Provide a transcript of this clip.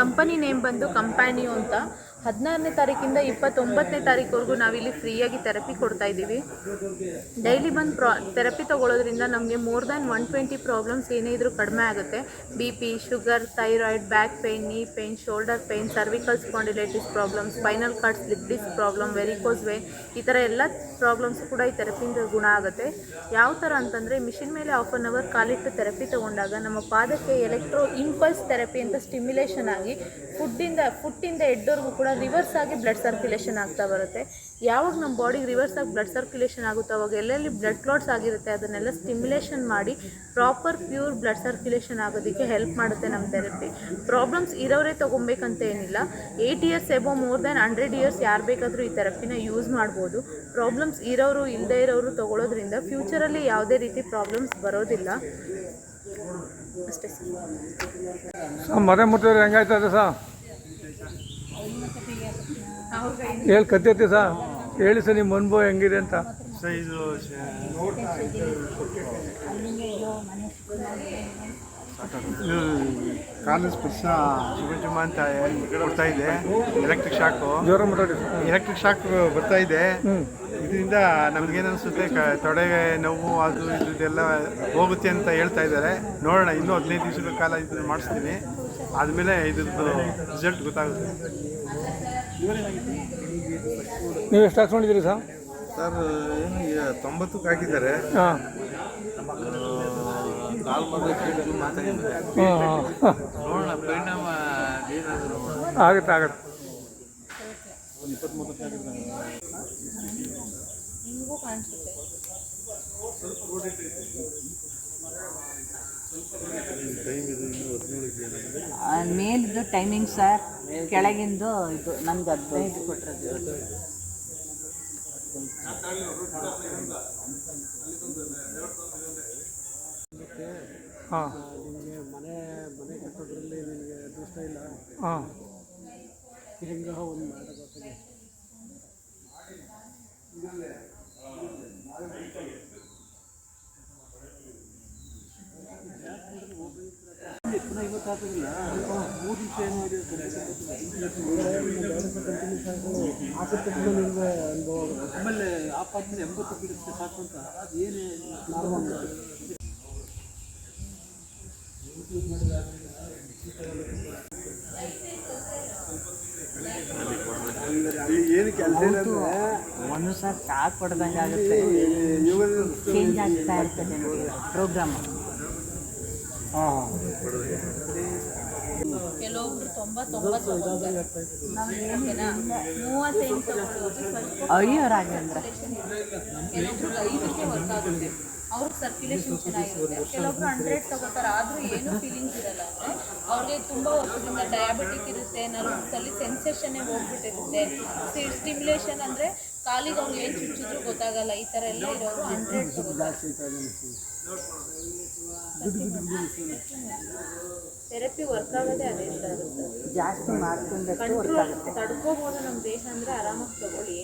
Company name ಬಂದು ಕಂಪ್ಯಾನಿಯೋ ಅಂತ. 16ನೇ ತಾರೀಕಿಂದ 29ನೇ ತಾರೀಕುವರೆಗೂ ನಾವಿಲ್ಲಿ ಫ್ರೀಯಾಗಿ ಥೆರಪಿ ಕೊಡ್ತಾ ಇದ್ದೀವಿ. ಡೈಲಿ ಬಂದು ಥೆರಪಿ ತೊಗೊಳ್ಳೋದ್ರಿಂದ ನಮಗೆ ಮೋರ್ ದ್ಯಾನ್ 120 ಪ್ರಾಬ್ಲಮ್ಸ್ ಏನೇ ಇದ್ರೂ ಕಡಿಮೆ ಆಗುತ್ತೆ. BP, sugar, thyroid, back pain, knee pain, shoulder pain, cervical spondylitis problem, spinal cord slip disc problem, varicose vein, ಈ ಥರ ಎಲ್ಲ ಪ್ರಾಬ್ಲಮ್ಸು ಕೂಡ ಈ ಥೆರಪಿಯಿಂದ ಗುಣ ಆಗುತ್ತೆ. ಯಾವ ಥರ ಅಂತಂದರೆ ಮಿಷಿನ್ ಮೇಲೆ 1/2 hour ಕಾಲಿಟ್ಟು ಥೆರಪಿ ತೊಗೊಂಡಾಗ ನಮ್ಮ ಪಾದಕ್ಕೆ ಎಲೆಕ್ಟ್ರೋ ಇಂಪಲ್ಸ್ ಥೆರಪಿ ಅಂತ ಸ್ಟಿಮ್ಯುಲೇಷನ್ ಆಗಿ ಫುಟ್ಟಿಂದ ಹೆಡ್ವರೆಗೂ ಕೂಡ ರಿವರ್ಸ್ ಆಗಿ ಬ್ಲಡ್ ಸರ್ಕ್ಯುಲೇಷನ್ ಆಗ್ತಾ ಬರುತ್ತೆ. ಯಾವಾಗ ನಮ್ಮ ಬಾಡಿಗೆ ರಿವರ್ಸ್ ಆಗಿ ಬ್ಲಡ್ ಸರ್ಕ್ಯುಲೇಷನ್ ಆಗುತ್ತೋ ಅವಾಗ ಎಲ್ಲೆಲ್ಲಿ ಬ್ಲಡ್ ಕ್ಲಾಟ್ಸ್ ಆಗಿರುತ್ತೆ ಅದನ್ನೆಲ್ಲ ಸ್ಟಿಮ್ಯುಲೇಷನ್ ಮಾಡಿ ಪ್ರಾಪರ್ ಪ್ಯೂರ್ ಬ್ಲಡ್ ಸರ್ಕ್ಯುಲೇಷನ್ ಆಗೋದಕ್ಕೆ ಹೆಲ್ಪ್ ಮಾಡುತ್ತೆ ನಮ್ಮ ಥೆರಪಿ. ಪ್ರಾಬ್ಲಮ್ಸ್ ಇರೋರೇ ತೊಗೊಬೇಕಂತ ಏನಿಲ್ಲ. 8 years above more than 100 years ಯಾರು ಬೇಕಾದರೂ ಈ ಥೆರಪಿನ ಯೂಸ್ ಮಾಡ್ಬೋದು. ಪ್ರಾಬ್ಲಮ್ಸ್ ಇರೋರು ಇಲ್ಲದೇ ಇರೋರು ತೊಗೊಳ್ಳೋದ್ರಿಂದ ಫ್ಯೂಚರಲ್ಲಿ ಯಾವುದೇ ರೀತಿ ಪ್ರಾಬ್ಲಮ್ಸ್ ಬರೋದಿಲ್ಲ. ಅಷ್ಟೇ ಸರ್. ಮನೆ ಮುಟ್ಟಿದ್ರೆ ಹೆಂಗಾಯ್ತದೆ ಸರ್? ಹೇಳಿ ಕತ್ತೈತಿ ಸರ್, ಹೇಳಿ ಸರ್ ನಿಮ್ಮ ಅನುಭವ ಹೆಂಗಿದೆ ಅಂತ. ಸರ್ ಇದು ಕಾಲು ಸ್ಪರ್ಶ ಚುಮ ಅಂತ ಕೊಡ್ತಾ ಇದೆ. ಎಲೆಕ್ಟ್ರಿಕ್ ಶಾಕ್ ಬರ್ತಾ ಇದೆ. ಇದರಿಂದ ನಮಗೇನು ಅನಿಸುತ್ತೆ, ತೊಡೆಗೆ ನೋವು ಅದು ಇದೆಲ್ಲ ಹೋಗುತ್ತೆ ಅಂತ ಹೇಳ್ತಾ ಇದ್ದಾರೆ. ನೋಡೋಣ, ಇನ್ನೂ 15 ದಿವಸಗಳ ಕಾಲ ಇದನ್ನು ಮಾಡಿಸ್ತೀನಿ. ಆದಮೇಲೆ ಇದ್ರದ್ದು ರಿಸಲ್ಟ್ ಗೊತ್ತಾಗುತ್ತೆ. ನೀವು ಎಷ್ಟು ಹಾಕ್ಸ್ಕೊಂಡಿದ್ದೀರಿ ಸರ್? ಸರ್ ಏನು 90ಕ್ಕೆ ಹಾಕಿದ್ದಾರೆ. ನೋಡೋಣ ಪರಿಣಾಮ ಆಗುತ್ತೆ. 23ಕ್ಕೆ ಹಾಕಿದ್ದಾರೆ. ಮೇಲಿದ್ದು ಟೈಮಿಂಗ್ ಸರ್, ಕೆಳಗಿಂದು ಇದು ನಮ್ಗೆ 15 ಕೊಟ್ಟಿರೋದು. ಹಾಂ, ನಿಮಗೆ ಮನೆ ಕಟ್ಟೋದ್ರಲ್ಲಿ ನಿಮಗೆ ಅದೃಷ್ಟ ಇಲ್ಲ. ಹಾಂ, ಹೆಂಗ ಒಂದು ಮಾಡೋದು ಪುನಃ ಇವತ್ತಾಗೋದಿಲ್ಲ. 3 ದಿವಸ ಏನೋ ಇದೆ ಆಗುತ್ತೆ. ನಿಮಗೆ ಅನುಭವ ಆಮೇಲೆ ಆಪಾದ್ಮೇಲೆ 80 ಬಿಡುತ್ತೆ ಸಾಕು ಅಂತ. ಅದು ಏನೇ ನಾರ್ಮಲ್ ಏನಕ್ಕೆ ಒಂದು ಸಹ ಸಾಕು ಕೊಡ್ದಂಗೆ ಆಗುತ್ತೆ. ಚೇಂಜ್ ಆಗ್ತಾ ಇರ್ತದೆ ನಮಗೆ ಪ್ರೋಗ್ರಾಮ್. ಕೆಲವೊಬ್ರು 30 ಅಯ್ಯೋರಾಗಂದ್ರೆ ಕೆಲವೊಬ್ರು 5ಕ್ಕೆ ವರ್ಕ್ ಆಗುತ್ತೆ. ಅವ್ರಿಗೆ ಸರ್ಕ್ಯುಲೇಷನ್ ಚೆನ್ನಾಗಿರುತ್ತೆ. ಕೆಲವೊಬ್ರು 100 ತಗೋತಾರೆ, ಆದರೂ ಏನೂ ಫೀಲಿಂಗ್ಸ್ ಇರಲ್ಲ. ಅಂದರೆ ಅವ್ರಿಗೆ ತುಂಬ ವರ್ಷದಿಂದ ಡಯಾಬಿಟಿಕ್ ಇರುತ್ತೆ, ನರ್ವ್ಸಲ್ಲಿ ಸೆನ್ಸೇಷನ್ನೇ ಹೋಗ್ಬಿಟ್ಟಿರುತ್ತೆ. ಸ್ಟಿಮ್ಯುಲೇಷನ್ ಅಂದರೆ ಕಾಲಿಗೆ ಅವ್ರು ಏನು ಚುಚ್ಚಿದ್ರು ಗೊತ್ತಾಗಲ್ಲ. ಈ ಥರ ಎಲ್ಲ ಇರೋರು 100 ತಗೋತಾರೆ. ಥೆರಪಿ ವರ್ಕ್ ಆಗೋದೇ ಅದೇ ಇಷ್ಟ ಆಗುತ್ತೆ. ಜಾಸ್ತಿ ಮಾಡ್ಕೊಂಡ್ರೆ ತಡ್ಕೋಬೋದು ನಮ್ಮ ದೇಹ ಅಂದರೆ ಆರಾಮಾಗಿ ತಗೊಳ್ಳಿ.